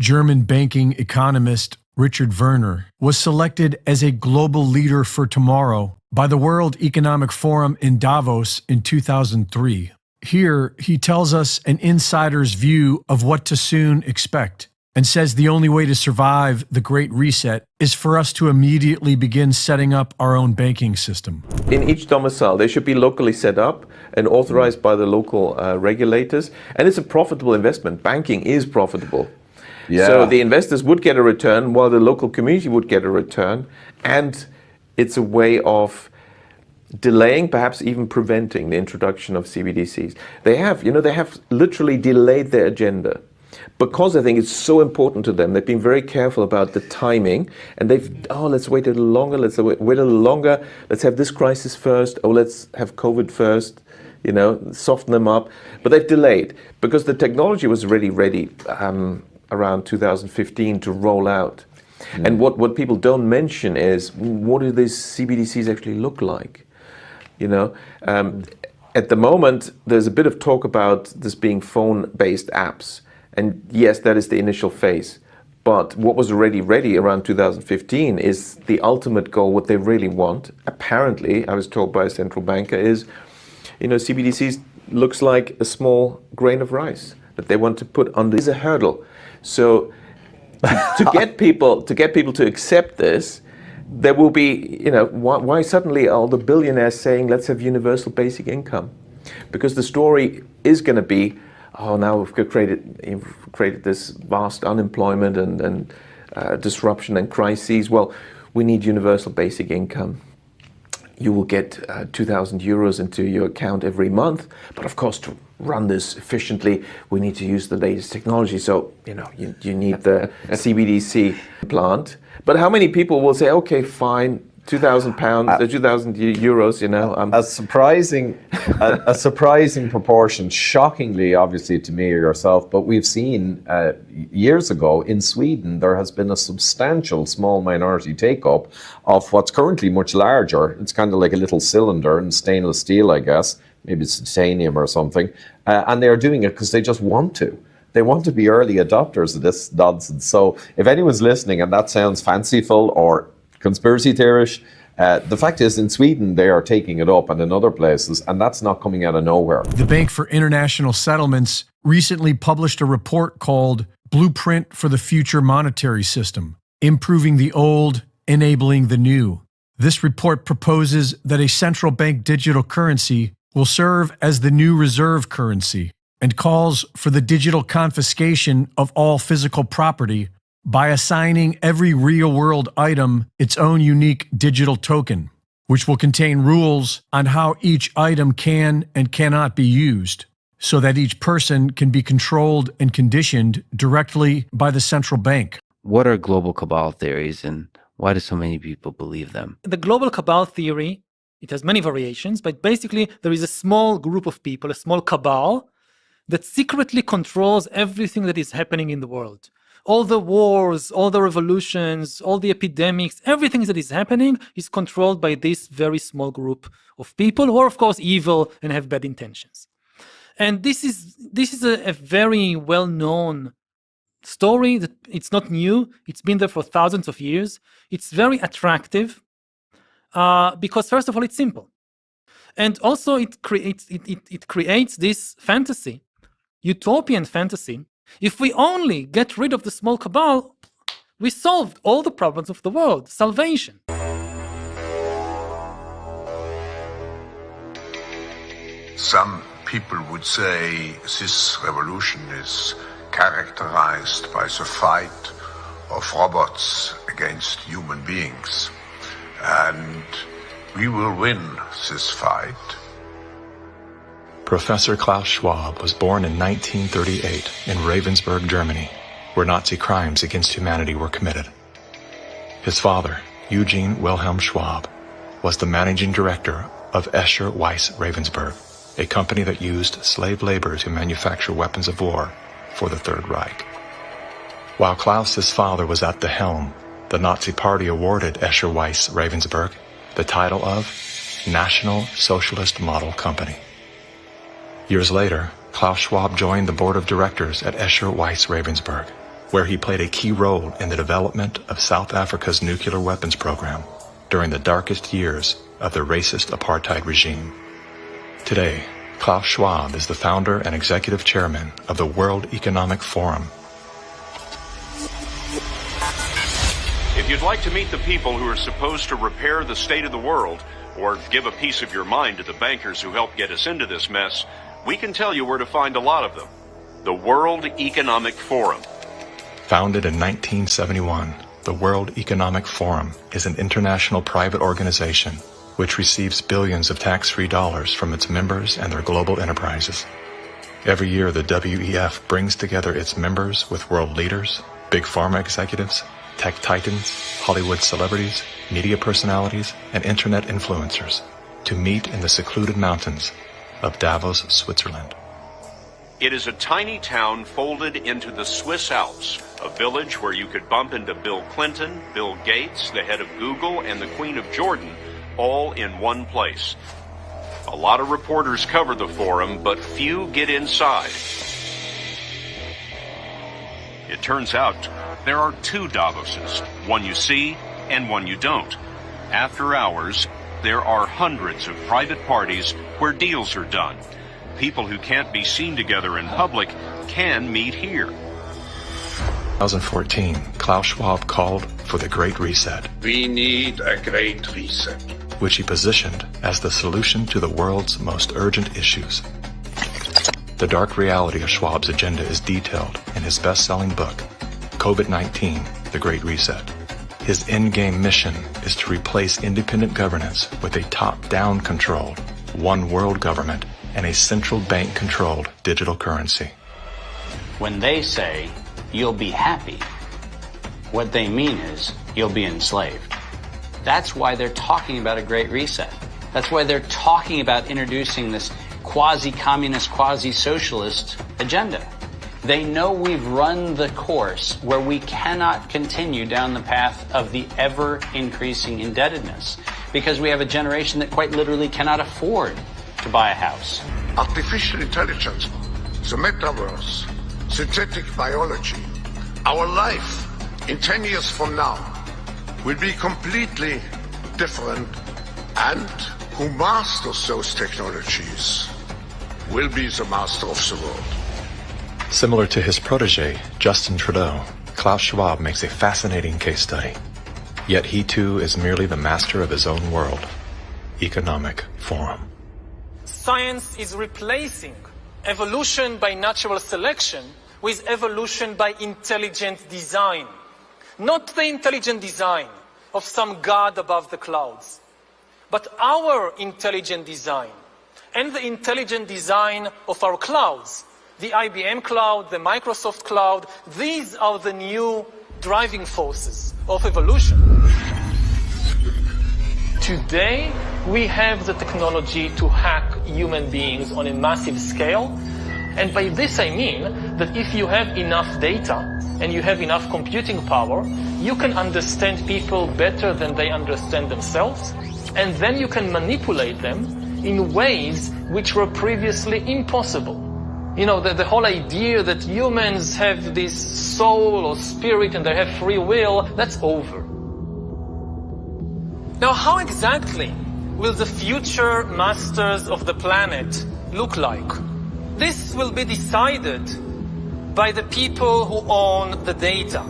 German banking economist Richard Werner was selected as a global leader for tomorrow by the World Economic Forum in Davos in 2003. Here, he tells us an insider's view of what to soon expect, and says the only way to survive the Great Reset is for us to immediately begin setting up our own banking system. In each domicile, they should be locally set up and authorized by the local regulators, and it's a profitable investment. Banking is profitable. Yeah. So the investors would get a return while the local community would get a return, and it's a way of delaying, perhaps even preventing the introduction of CBDCs. They have literally delayed their agenda because I think it's so important to them. They've been very careful about the timing, and let's wait a little longer, let's have this crisis first, let's have COVID first, soften them up. But they've delayed because the technology was already ready around 2015 to roll out. Mm. And what people don't mention is, what do these CBDCs actually look like? At the moment, there's a bit of talk about this being phone-based apps. And yes, that is the initial phase. But what was already ready around 2015 is the ultimate goal, what they really want. Apparently, I was told by a central banker, is, CBDCs looks like a small grain of rice that they want to put under. Is a hurdle. So to get people to accept this, there will be, why suddenly are the billionaires saying, let's have universal basic income? Because the story is going to be, now we've created this vast unemployment and disruption and crises. Well, we need universal basic income. You will get 2,000 euros into your account every month. But of course, to run this efficiently, we need to use the latest technology. So, you need the CBDC plant. But how many people will say, okay, fine, 2,000 pounds, 2,000 euros, A surprising proportion, shockingly, obviously, to me or yourself, but we've seen years ago in Sweden, there has been a substantial small minority take-up of what's currently much larger. It's kind of like a little cylinder in stainless steel, I guess. Maybe it's titanium or something. And they're doing it because they just want to. They want to be early adopters of this nonsense. So if anyone's listening and that sounds fanciful or conspiracy theorish, the fact is in Sweden they are taking it up and in other places, and that's not coming out of nowhere. The Bank for International Settlements recently published a report called Blueprint for the Future Monetary System, Improving the Old, Enabling the New. This report proposes that a central bank digital currency will serve as the new reserve currency, and calls for the digital confiscation of all physical property by assigning every real-world item its own unique digital token, which will contain rules on how each item can and cannot be used, so that each person can be controlled and conditioned directly by the central bank. What are global cabal theories, and why do so many people believe them? The global cabal theory, it has many variations, but basically there is a small group of people, a small cabal, that secretly controls everything that is happening in the world. All the wars, all the revolutions, all the epidemics, everything that is happening is controlled by this very small group of people who are, of course, evil and have bad intentions. And this is a very well-known story. That it's not new. It's been there for thousands of years. It's very attractive because, first of all, it's simple. And also it creates this fantasy, utopian fantasy. If we only get rid of the small cabal, we solved all the problems of the world. Salvation. Some people would say this revolution is characterized by the fight of robots against human beings. And we will win this fight. Professor Klaus Schwab was born in 1938 in Ravensburg, Germany, where Nazi crimes against humanity were committed. His father, Eugene Wilhelm Schwab, was the managing director of Escher Weiss Ravensburg, a company that used slave labor to manufacture weapons of war for the Third Reich. While Klaus, his father, was at the helm, the Nazi Party awarded Escher Weiss Ravensburg the title of National Socialist Model Company. Years later, Klaus Schwab joined the board of directors at Escher Weiss Ravensburg, where he played a key role in the development of South Africa's nuclear weapons program during the darkest years of the racist apartheid regime. Today, Klaus Schwab is the founder and executive chairman of the World Economic Forum. If you'd like to meet the people who are supposed to repair the state of the world, or give a piece of your mind to the bankers who helped get us into this mess, we can tell you where to find a lot of them. The World Economic Forum. Founded in 1971, the World Economic Forum is an international private organization which receives billions of tax-free dollars from its members and their global enterprises. Every year, the WEF brings together its members with world leaders, big pharma executives, tech titans, Hollywood celebrities, media personalities, and internet influencers to meet in the secluded mountains of Davos, Switzerland. It is a tiny town folded into the Swiss Alps, a village where you could bump into Bill Clinton, Bill Gates, the head of Google, and the Queen of Jordan, all in one place. A lot of reporters cover the forum, but few get inside. It turns out there are two Davoses, one you see and one you don't. After hours, there are hundreds of private parties where deals are done. People who can't be seen together in public can meet here. 2014, Klaus Schwab called for the Great Reset. We need a great reset. Which he positioned as the solution to the world's most urgent issues. The dark reality of Schwab's agenda is detailed in his best-selling book, COVID-19, The Great Reset. His endgame mission is to replace independent governance with a top-down controlled, one world government and a central bank-controlled digital currency. When they say, you'll be happy, what they mean is, you'll be enslaved. That's why they're talking about a great reset. That's why they're talking about introducing this quasi-communist, quasi-socialist agenda. They know we've run the course where we cannot continue down the path of the ever-increasing indebtedness because we have a generation that quite literally cannot afford to buy a house. Artificial intelligence, the metaverse, synthetic biology, our life in 10 years from now will be completely different, and who masters those technologies will be the master of the world. Similar to his protege, Justin Trudeau, Klaus Schwab makes a fascinating case study. Yet he too is merely the master of his own world. Economic Forum. Science is replacing evolution by natural selection with evolution by intelligent design. Not the intelligent design of some god above the clouds, but our intelligent design and the intelligent design of our clouds, the IBM cloud, the Microsoft cloud. These are the new driving forces of evolution. Today, we have the technology to hack human beings on a massive scale. And by this I mean that if you have enough data and you have enough computing power, you can understand people better than they understand themselves, and then you can manipulate them in ways which were previously impossible. You know, the whole idea that humans have this soul or spirit and they have free will, that's over. Now, how exactly will the future masters of the planet look like? This will be decided by the people who own the data.